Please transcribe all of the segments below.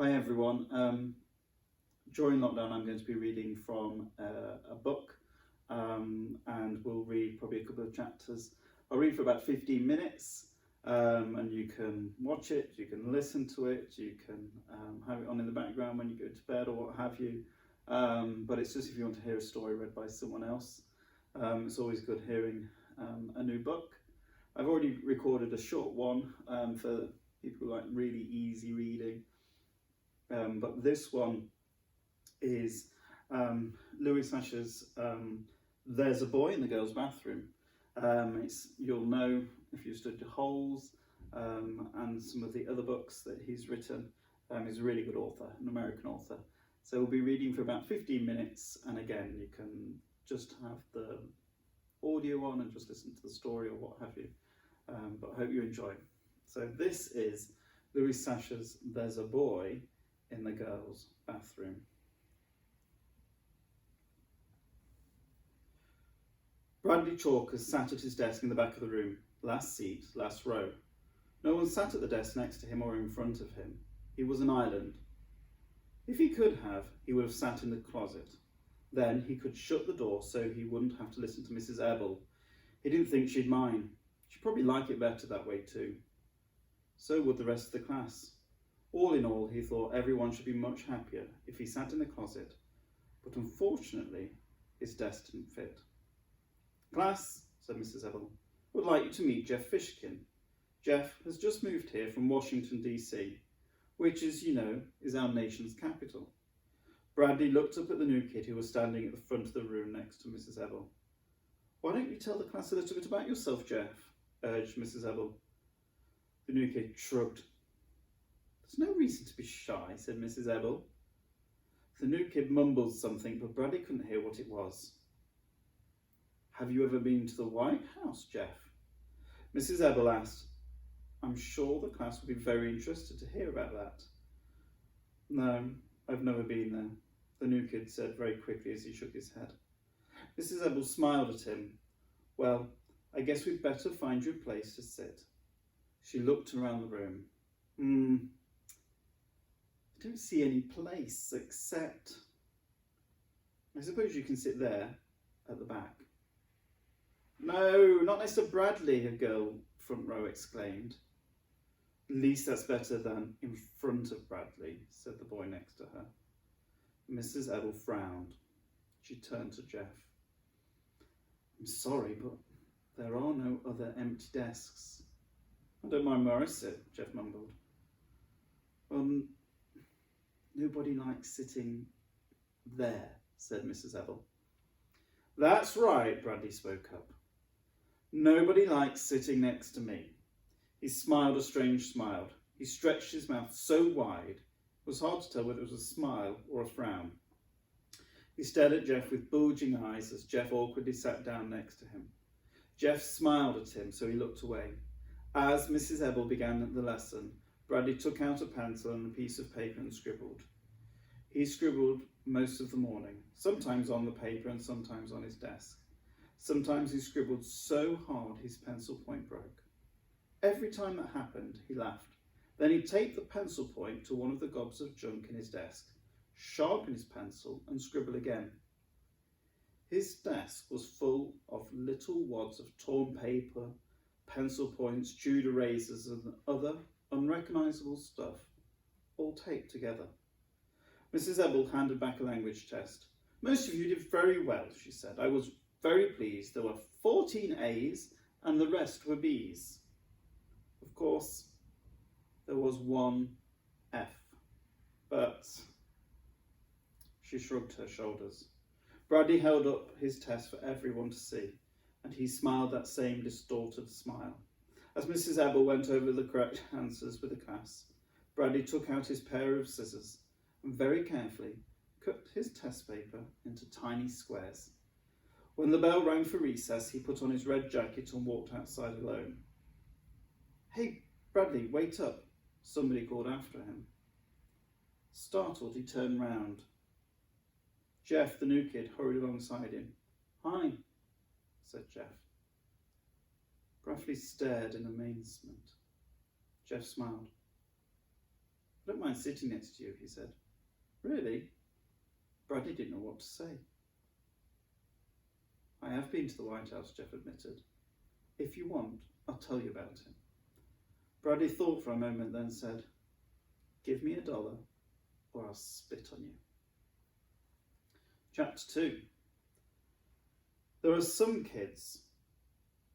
Hi everyone. During lockdown, I'm going to be reading from a book, and we'll read probably a couple of chapters. I'll read for about 15 minutes, and you can watch it, you can listen to it, you can have it on in the background when you go to bed or what have you. But it's just if you want to hear a story read by someone else. It's always good hearing a new book. I've already recorded a short one for people who like really easy reading. But this one is Louis Sachs's There's a Boy in the Girls' Bathroom. You'll know if you studied Holes and some of the other books that he's written. He's a really good author, an American author. So we'll be reading for about 15 minutes, and again, you can just have the audio on and just listen to the story or what have you. But I hope you enjoy. So this is Louis Sachs's There's a Boy in the Girls' Bathroom. Bradley Chalkers sat at his desk in the back of the room, last seat, last row. No one sat at the desk next to him or in front of him. He was an island. If he could have, he would have sat in the closet. Then he could shut the door so he wouldn't have to listen to Mrs. Ebel. He didn't think she'd mind. She'd probably like it better that way too. So would the rest of the class. All in all, he thought everyone should be much happier if he sat in the closet, but unfortunately, his desk didn't fit. Class, said Mrs. Ebel, would like you to meet Jeff Fishkin. Jeff has just moved here from Washington, D.C., which, as you know, is our nation's capital. Bradley looked up at the new kid who was standing at the front of the room next to Mrs. Ebel. Why don't you tell the class a little bit about yourself, Jeff? Urged Mrs. Ebel. The new kid shrugged. There's no reason to be shy, said Mrs. Ebel. The new kid mumbled something, but Bradley couldn't hear what it was. Have you ever been to the White House, Jeff? Mrs. Ebel asked. I'm sure the class would be very interested to hear about that. No, I've never been there, the new kid said very quickly as he shook his head. Mrs. Ebel smiled at him. Well, I guess we'd better find you a place to sit. She looked around the room. I don't see any place except... I suppose you can sit there at the back. No, not next to Bradley, a girl front row exclaimed. At least that's better than in front of Bradley, said the boy next to her. Mrs. Ebel frowned. She turned to Jeff. I'm sorry, but there are no other empty desks. I don't mind where I sit, Jeff mumbled. Nobody likes sitting there, said Mrs. Ebel. That's right, Bradley spoke up. Nobody likes sitting next to me. He smiled a strange smile. He stretched his mouth so wide, it was hard to tell whether it was a smile or a frown. He stared at Jeff with bulging eyes as Jeff awkwardly sat down next to him. Jeff smiled at him, so he looked away. As Mrs. Ebel began the lesson, Bradley took out a pencil and a piece of paper and scribbled. He scribbled most of the morning, sometimes on the paper and sometimes on his desk. Sometimes he scribbled so hard his pencil point broke. Every time that happened, he laughed. Then he taped the pencil point to one of the gobs of junk in his desk, sharpen his pencil and scribble again. His desk was full of little wads of torn paper, pencil points, chewed erasers and other unrecognisable stuff, all taped together. Mrs. Ebel handed back a language test. Most of you did very well, she said. I was very pleased. There were 14 A's and the rest were B's. Of course, there was one F, but she shrugged her shoulders. Bradley held up his test for everyone to see, and he smiled that same distorted smile. As Mrs. Ebel went over the correct answers with the class, Bradley took out his pair of scissors and very carefully cut his test paper into tiny squares. When the bell rang for recess, he put on his red jacket and walked outside alone. Hey, Bradley, wait up, somebody called after him. Startled, he turned round. Jeff, the new kid, hurried alongside him. Hi, said Jeff. Bradley stared in amazement. Jeff smiled. I don't mind sitting next to you, he said. Really? Bradley didn't know what to say. I have been to the White House, Jeff admitted. If you want, I'll tell you about it. Bradley thought for a moment, then said, Give me $1 or I'll spit on you. Chapter 2. There are some kids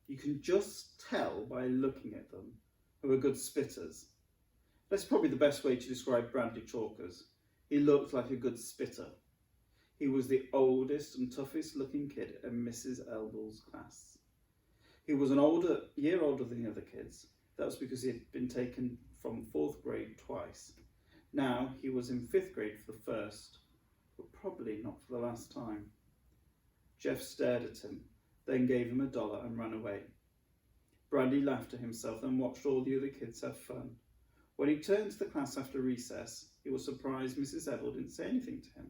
you can just tell by looking at them who are good spitters. That's probably the best way to describe Bradley Chalkers. He looked like a good spitter. He was the oldest and toughest looking kid in Mrs. Elble's class. He was a year older than the other kids. That was because he had been taken from 4th grade twice. Now he was in 5th grade for the first, but probably not for the last time. Jeff stared at him, then gave him $1 and ran away. Bradley laughed to himself, then watched all the other kids have fun. When he turned to the class after recess, he was surprised Mrs. Ebel didn't say anything to him.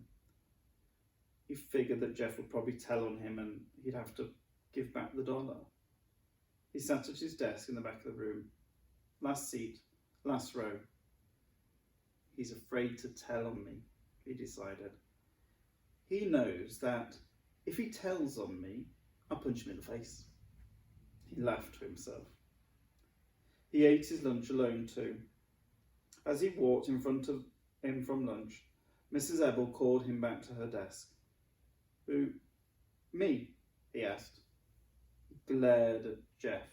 He figured that Jeff would probably tell on him and he'd have to give back the $1. He sat at his desk in the back of the room. Last seat, last row. He's afraid to tell on me, he decided. He knows that if he tells on me, I'll punch him in the face. He laughed to himself. He ate his lunch alone too. As he walked in front of him from lunch, Mrs. Ebel called him back to her desk. Who? Me? He asked. He glared at Jeff,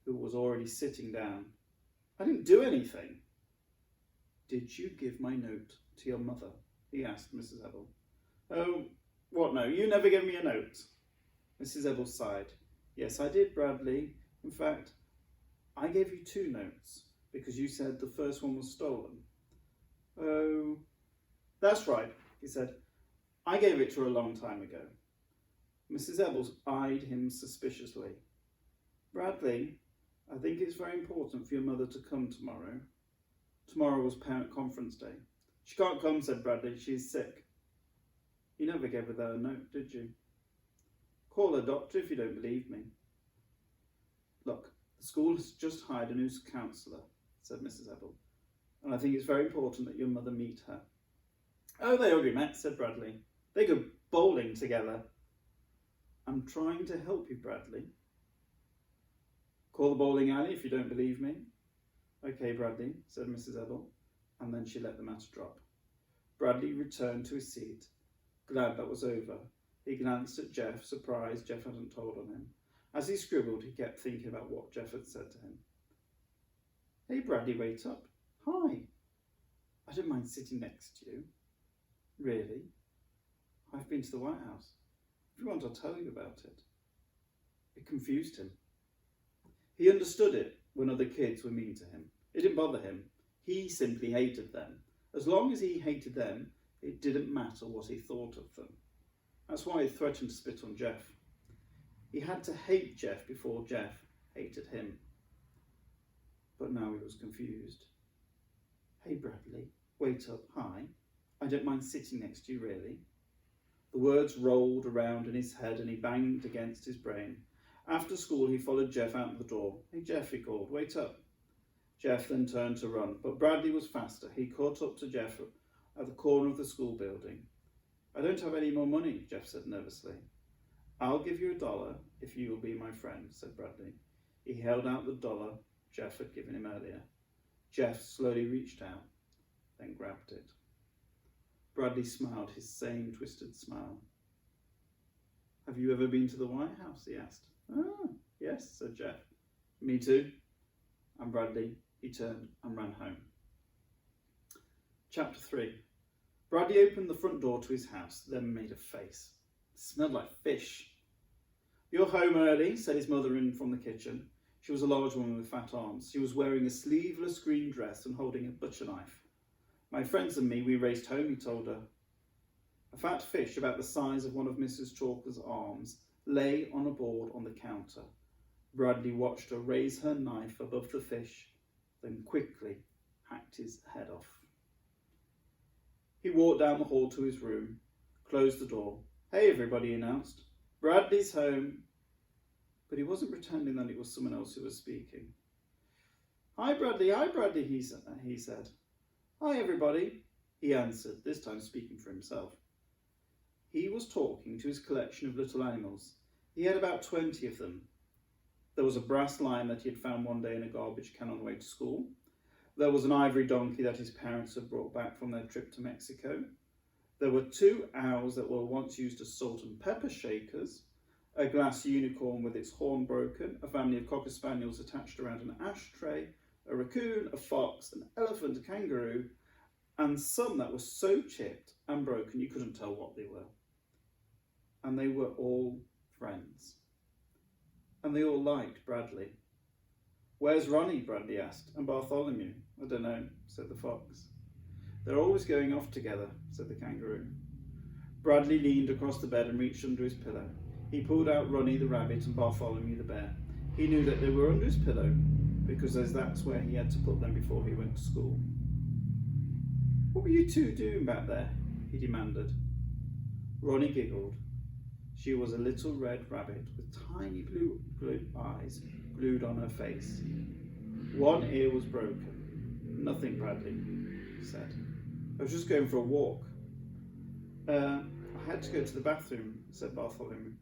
who was already sitting down. I didn't do anything. Did you give my note to your mother? He asked Mrs. Ebel. Oh, what no? You never gave me a note. Mrs. Ebel sighed. Yes, I did, Bradley. In fact, I gave you 2 notes because you said the first one was stolen. Oh, that's right, he said. I gave it to her a long time ago. Mrs. Ebel eyed him suspiciously. Bradley, I think it's very important for your mother to come tomorrow. Tomorrow was parent conference day. She can't come, said Bradley. She's sick. You never gave her that a note, did you? Call her doctor if you don't believe me. Look, the school has just hired a new counsellor, said Mrs. Ebel, and I think it's very important that your mother meet her. Oh, they already met, said Bradley. They go bowling together. I'm trying to help you, Bradley. Call the bowling alley if you don't believe me. Okay, Bradley, said Mrs. Ebel, and then she let the matter drop. Bradley returned to his seat, glad that was over. He glanced at Jeff, surprised Jeff hadn't told on him. As he scribbled, he kept thinking about what Jeff had said to him. Hey, Bradley, wait up. Hi. I don't mind sitting next to you. Really? I've been to the White House. If you want, I'll tell you about it. It confused him. He understood it when other kids were mean to him. It didn't bother him. He simply hated them. As long as he hated them, it didn't matter what he thought of them. That's why he threatened to spit on Jeff. He had to hate Jeff before Jeff hated him. But now he was confused. Hey, Bradley, wait up, hi. I don't mind sitting next to you, really. The words rolled around in his head and he banged against his brain. After school, he followed Jeff out the door. Hey, Jeff, he called, wait up. Jeff then turned to run, but Bradley was faster. He caught up to Jeff at the corner of the school building. I don't have any more money, Jeff said nervously. I'll give you $1 if you will be my friend, said Bradley. He held out the $1 Jeff had given him earlier. Jeff slowly reached out, then grabbed it. Bradley smiled his same twisted smile. Have you ever been to the White House? He asked. Ah, yes, said Jeff. Me too. And Bradley, he turned and ran home. Chapter 3. Bradley opened the front door to his house, then made a face. It smelled like fish. You're home early, said his mother in from the kitchen. She was a large woman with fat arms. She was wearing a sleeveless green dress and holding a butcher knife. My friends and me, we raced home, he told her. A fat fish about the size of one of Mrs. Chalker's arms lay on a board on the counter. Bradley watched her raise her knife above the fish, then quickly hacked his head off. He walked down the hall to his room, closed the door. Hey, everybody, he announced. Bradley's home. But he wasn't pretending that it was someone else who was speaking. Hi, Bradley, he said. "Hi, everybody," he answered, this time speaking for himself. He was talking to his collection of little animals. He had about 20 of them. There was a brass lion that he had found one day in a garbage can on the way to school. There was an ivory donkey that his parents had brought back from their trip to Mexico. There were 2 owls that were once used as salt and pepper shakers, a glass unicorn with its horn broken, a family of cocker spaniels attached around an ashtray, a raccoon, a fox, an elephant, a kangaroo, and some that were so chipped and broken you couldn't tell what they were. And they were all friends. And they all liked Bradley. "Where's Ronnie?" Bradley asked. "And Bartholomew?" "I don't know," said the fox. "They're always going off together," said the kangaroo. Bradley leaned across the bed and reached under his pillow. He pulled out Ronnie the rabbit and Bartholomew the bear. He knew that they were under his pillow because that's where he had to put them before he went to school. "What were you 2 doing back there?" he demanded. Ronnie giggled. She was a little red rabbit with tiny blue eyes glued on her face. One ear was broken. "Nothing, Bradley," he said. "I was just going for a walk." I had to go to the bathroom," said Bartholomew.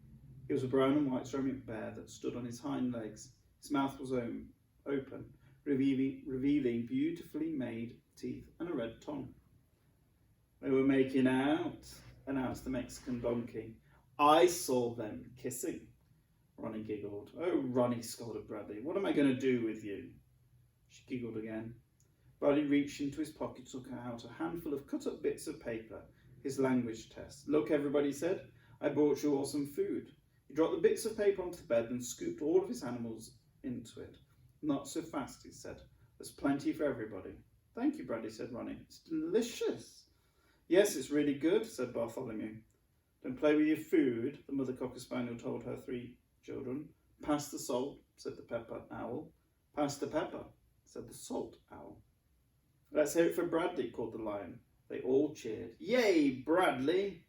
He was a brown and white ceramic bear that stood on his hind legs. His mouth was open, revealing beautifully made teeth and a red tongue. "They were making out," announced the Mexican donkey. "I saw them kissing." Ronnie giggled. "Oh, Ronnie," scolded Bradley, "what am I going to do with you?" She giggled again. Bradley reached into his pocket, took out a handful of cut-up bits of paper, his language test. "Look, everybody," he said, "I brought you all some food." He dropped the bits of paper onto the bed and scooped all of his animals into it. "Not so fast," he said. "There's plenty for everybody." "Thank you, Bradley," said Ronnie. "It's delicious." "Yes, it's really good," said Bartholomew. "Don't play with your food," the mother cocker spaniel told her 3 children. "Pass the salt," said the pepper owl. "Pass the pepper," said the salt owl. "Let's hear it for Bradley," called the lion. They all cheered. "Yay, Bradley!"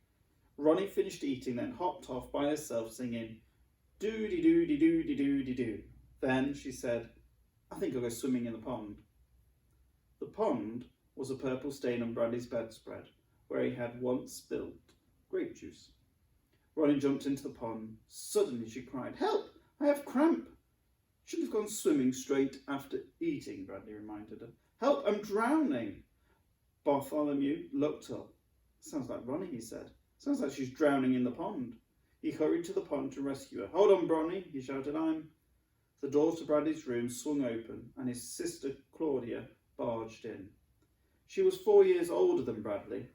Ronnie finished eating, then hopped off by herself singing, "Doo-dee-doo-dee-doo-dee-doo-dee-doo." Then she said, "I think I'll go swimming in the pond." The pond was a purple stain on Bradley's bedspread, where he had once spilled grape juice. Ronnie jumped into the pond. Suddenly she cried, "Help! I have cramp!" "Should have gone swimming straight after eating," Bradley reminded her. "Help! I'm drowning!" Bartholomew looked up. "Sounds like Ronnie," he said. "Sounds like she's drowning in the pond." He hurried to the pond to rescue her. "Hold on, Ronnie," he shouted. The door to Bradley's room swung open, and his sister Claudia barged in. She was 4 years older than Bradley.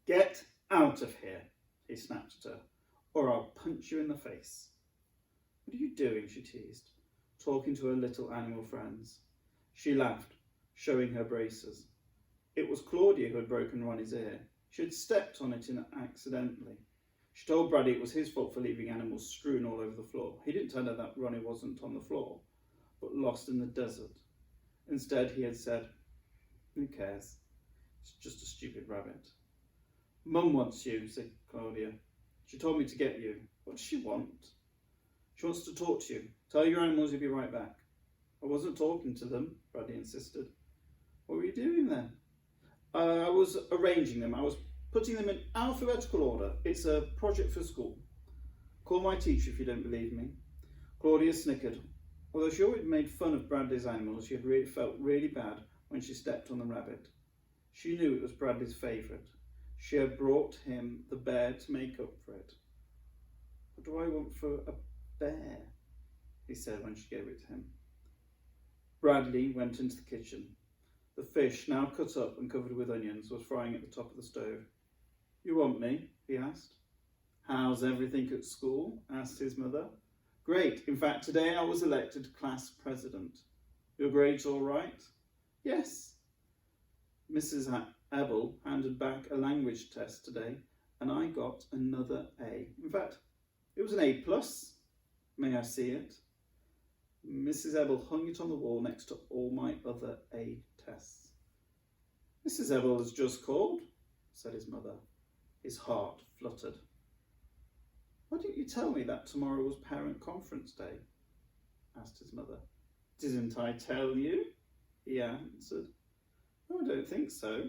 "Get out of here," he snapped at her, "or I'll punch you in the face." "What are you doing?" she teased, talking to her little animal friends. She laughed, showing her braces. It was Claudia who had broken Ronnie's ear. She had stepped on it accidentally. She told Bradley it was his fault for leaving animals strewn all over the floor. He didn't tell her that Ronnie wasn't on the floor, but lost in the desert. Instead, he had said, "Who cares? It's just a stupid rabbit." "Mum wants you," said Claudia. "She told me to get you." "What does she want?" "She wants to talk to you. Tell your animals you'll be right back." "I wasn't talking to them," Bradley insisted. "What were you doing then?" I was arranging them. I was putting them in alphabetical order. It's a project for school. Call my teacher if you don't believe me." Claudia snickered. Although she always made fun of Bradley's animals, she had felt really bad when she stepped on the rabbit. She knew it was Bradley's favourite. She had brought him the bear to make up for it. "What do I want for a bear?" he said when she gave it to him. Bradley went into the kitchen. The fish, now cut up and covered with onions, was frying at the top of the stove. "You want me?" he asked. "How's everything at school?" asked his mother. "Great. In fact, today I was elected class president." "Your grades all right?" "Yes." Mrs. Ebel handed back a language test today, and I got another A. In fact, it was an A+. May I see it? Mrs. Ebel hung it on the wall next to all my other A tests. "Mrs. Ebel has just called," said his mother. His heart fluttered. "Why didn't you tell me that tomorrow was parent conference day?" asked his mother. "Didn't I tell you?" he answered. Oh, I don't think so.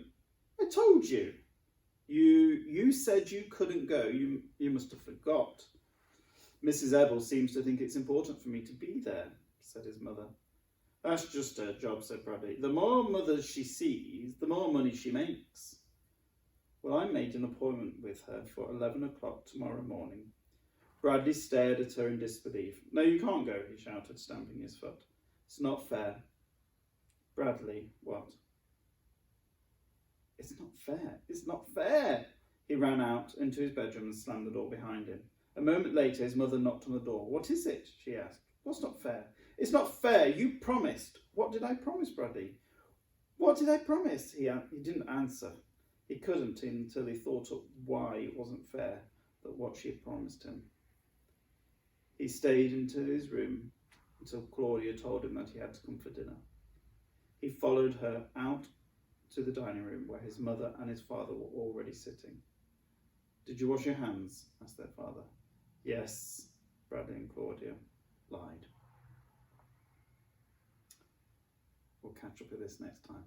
I told you. You said you couldn't go. You must have forgot. Mrs. Ebel seems to think it's important for me to be there, said his mother. That's just her job, said Bradley. The more mothers she sees, the more money she makes. Well, I made an appointment with her for 11 o'clock tomorrow morning. Bradley stared at her in disbelief. No, you can't go, he shouted, stamping his foot. It's not fair. Bradley, what? It's not fair. It's not fair. He ran out into his bedroom and slammed the door behind him. A moment later, his mother knocked on the door. What is it? She asked. What's not fair? It's not fair. You promised. What did I promise, Bradley? What did I promise? He didn't answer. He couldn't until he thought of why it wasn't fair that what she had promised him. He stayed into his room until Claudia told him that he had to come for dinner. He followed her out to the dining room where his mother and his father were already sitting. Did you wash your hands? Asked their father. Yes, Bradley and Claudia lied. We'll catch up with this next time.